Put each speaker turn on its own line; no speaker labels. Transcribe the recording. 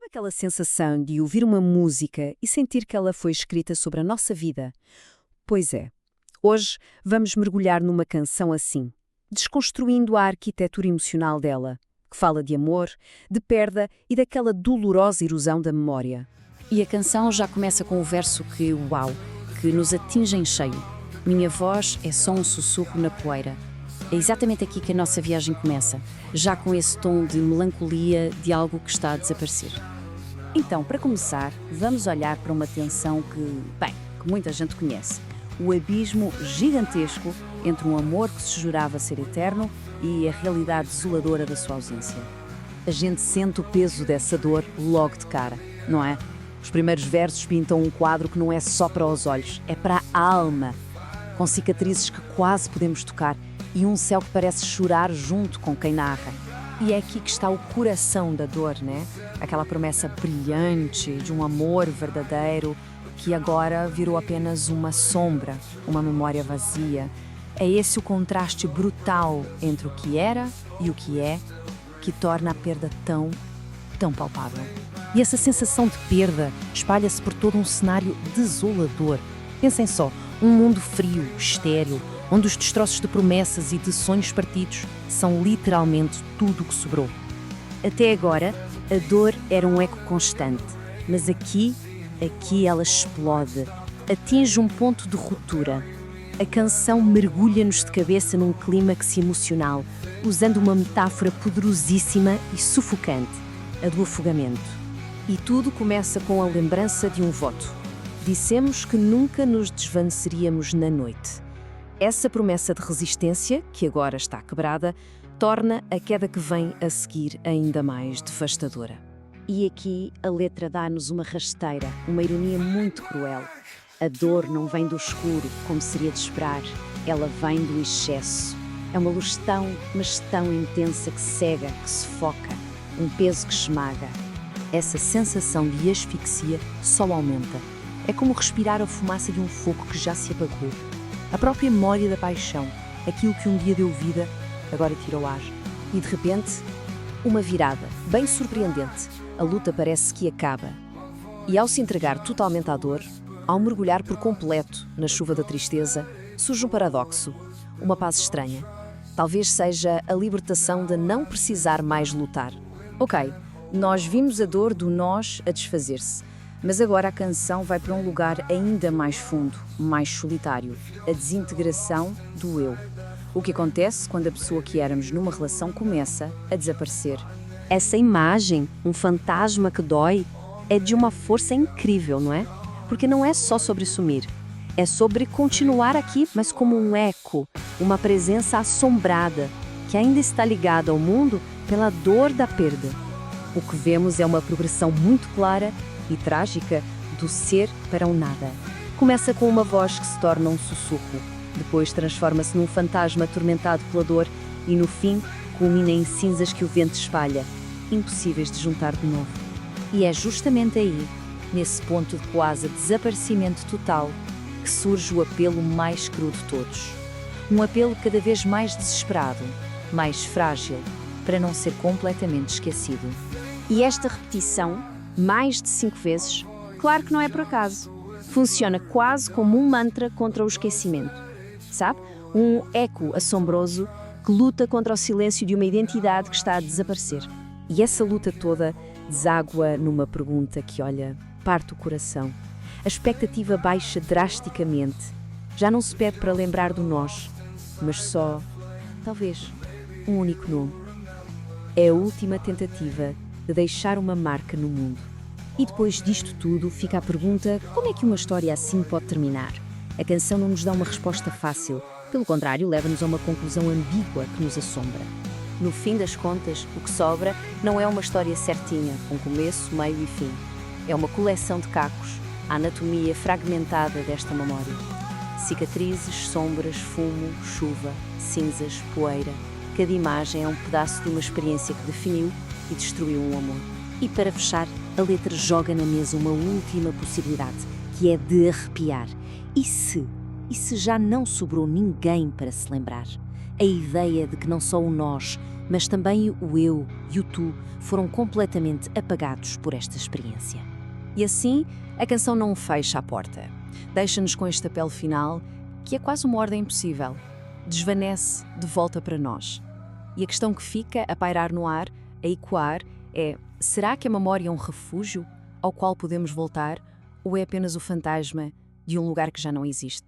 aquela sensação de ouvir uma música e sentir que ela foi escrita sobre a nossa vida? Pois é, hoje vamos mergulhar numa canção assim, desconstruindo a arquitetura emocional dela, que fala de amor, de perda e daquela dolorosa erosão da memória. E a canção já começa com o verso que nos atinge em cheio. Minha voz é só um sussurro na poeira. É exatamente aqui que a nossa viagem começa, já com esse tom de melancolia de algo que está a desaparecer. Então, para começar, vamos olhar para uma tensão que muita gente conhece. O abismo gigantesco entre um amor que se jurava ser eterno e a realidade desoladora da sua ausência. A gente sente o peso dessa dor logo de cara, não é? Os primeiros versos pintam um quadro que não é só para os olhos, é para a alma, com cicatrizes que quase podemos tocar e um céu que parece chorar junto com quem narra. E é aqui que está o coração da dor, né? Aquela promessa brilhante de um amor verdadeiro que agora virou apenas uma sombra, uma memória vazia. É esse o contraste brutal entre o que era e o que é, que torna a perda tão palpável. E essa sensação de perda espalha-se por todo um cenário desolador. Pensem só, um mundo frio, estéril, onde os destroços de promessas e de sonhos partidos são literalmente tudo o que sobrou. Até agora, a dor era um eco constante, mas aqui ela explode, atinge um ponto de ruptura. A canção mergulha-nos de cabeça num clímax emocional, usando uma metáfora poderosíssima e sufocante, a do afogamento. E tudo começa com a lembrança de um voto. Dissemos que nunca nos desvaneceríamos na noite. Essa promessa de resistência, que agora está quebrada, torna a queda que vem a seguir ainda mais devastadora. E aqui a letra dá-nos uma rasteira, uma ironia muito cruel. A dor não vem do escuro, como seria de esperar, ela vem do excesso. É uma luz tão, mas tão intensa que cega, que sufoca, um peso que esmaga. Essa sensação de asfixia só aumenta. É como respirar a fumaça de um fogo que já se apagou. A própria memória da paixão, aquilo que um dia deu vida, agora tirou ar. E de repente, uma virada, bem surpreendente. A luta parece que acaba. E ao se entregar totalmente à dor, ao mergulhar por completo na chuva da tristeza, surge um paradoxo, uma paz estranha. Talvez seja a libertação de não precisar mais lutar. Ok, nós vimos a dor do nós a desfazer-se. Mas agora a canção vai para um lugar ainda mais fundo, mais solitário, a desintegração do eu. O que acontece quando a pessoa que éramos numa relação começa a desaparecer. Essa imagem, um fantasma que dói, é de uma força incrível, não é? Porque não é só sobre sumir, é sobre continuar aqui, mas como um eco, uma presença assombrada, que ainda está ligada ao mundo pela dor da perda. O que vemos é uma progressão muito clara e trágica do ser para o nada. Começa com uma voz que se torna um sussurro, depois transforma-se num fantasma atormentado pela dor e no fim culmina em cinzas que o vento espalha, impossíveis de juntar de novo. E é justamente aí, nesse ponto de quase desaparecimento total, que surge o apelo mais cru de todos. Um apelo cada vez mais desesperado, mais frágil, para não ser completamente esquecido. E esta repetição, mais de 5 vezes, claro que não é por acaso. Funciona quase como um mantra contra o esquecimento. Sabe? Um eco assombroso que luta contra o silêncio de uma identidade que está a desaparecer. E essa luta toda deságua numa pergunta que, parte o coração. A expectativa baixa drasticamente. Já não se pede para lembrar do nós, mas só, talvez, um único nome. É a última tentativa de deixar uma marca no mundo. E depois disto tudo fica a pergunta: como é que uma história assim pode terminar? A canção não nos dá uma resposta fácil, pelo contrário, leva-nos a uma conclusão ambígua que nos assombra. No fim das contas, o que sobra não é uma história certinha, com começo, meio e fim. É uma coleção de cacos, a anatomia fragmentada desta memória. Cicatrizes, sombras, fumo, chuva, cinzas, poeira. Cada imagem é um pedaço de uma experiência que definiu e destruiu um amor. E para fechar, a letra joga na mesa uma última possibilidade, que é de arrepiar. E se já não sobrou ninguém para se lembrar?
A ideia de que não só o nós, mas também o eu e o tu foram completamente apagados por esta experiência.
E assim, a canção não fecha a porta. Deixa-nos com este apelo final, que é quase uma ordem impossível. Desvanece de volta para nós. E a questão que fica a pairar no ar, a ecoar, é: será que a memória é um refúgio ao qual podemos voltar, ou é apenas o fantasma de um lugar que já não existe?